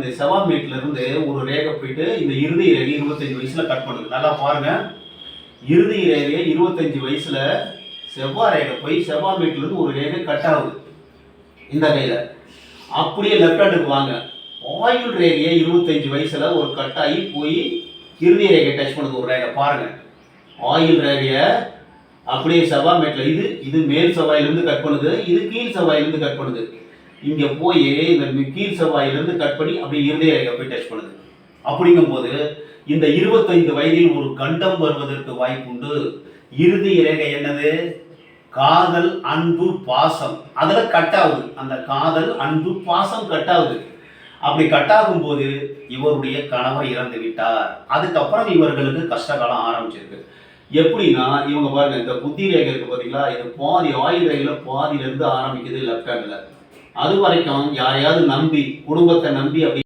இந்த செவ்வாய் மேட்ல இருந்து ஒரு ரேகை போயிட்டு இந்த இறுதி ரேகை 25 வயசுல கட் பண்ணுது. நல்லா பாருங்க, இறுதி ரேகை 25 வயசுல செவ்வாய் ரேகை போய் செவ்வாய் மேட்ல இருந்து ஒரு ரேகை கட் ஆகுது இந்த கையில. அப்படியே லெஃப்ட் ஹேண்டுக்கு வாங்க, ஆயுள் ரேகையை 25 வயசுல ஒரு கட் ஆகி போய் இறுதி ரேகை டச் பண்ணுது ஒரு ரேகை. பாருங்க, ஆயுள் ரேகைய அப்படியே செவ்வாய் மேட்ல இது மேல் செவ்வாயிலிருந்து கட் பண்ணுது, இது கீழ் செவ்வாயிலிருந்து கட் பண்ணுது. இங்க போய் இந்த கீழ் செவ்வாயிலிருந்து கட் பண்ணி அப்படியே இறுதி ரேகை போய் டச் பண்ணுது. அப்படிங்கும் போது இந்த 25 வயதில் ஒரு கண்டம் வருவதற்கு வாய்ப்புண்டு. இறுதி ரேகை என்னது? காதல், அன்பு, பாசம். அதுல கட் ஆகுது. அந்த காதல், அன்பு, பாசம் கட் ஆகுது. அப்படி கட்டாகும் போது இவருடைய கணவர் இறந்து விட்டார். அதுக்கப்புறம் இவர்களுக்கு கஷ்டகாலம் ஆரம்பிச்சிருக்கு. எப்படின்னா இவங்க பாருங்க, இந்த புத்தி ரேகை இருக்கு பார்த்தீங்களா, இது பாதி ஆயுள் ரேகையில பாதியிலிருந்து ஆரம்பிக்குது லெஃப்ட் ஹேண்ட்ல. அது வரைக்கும் யாரையாவது நம்பி, குடும்பத்தை நம்பி அப்படி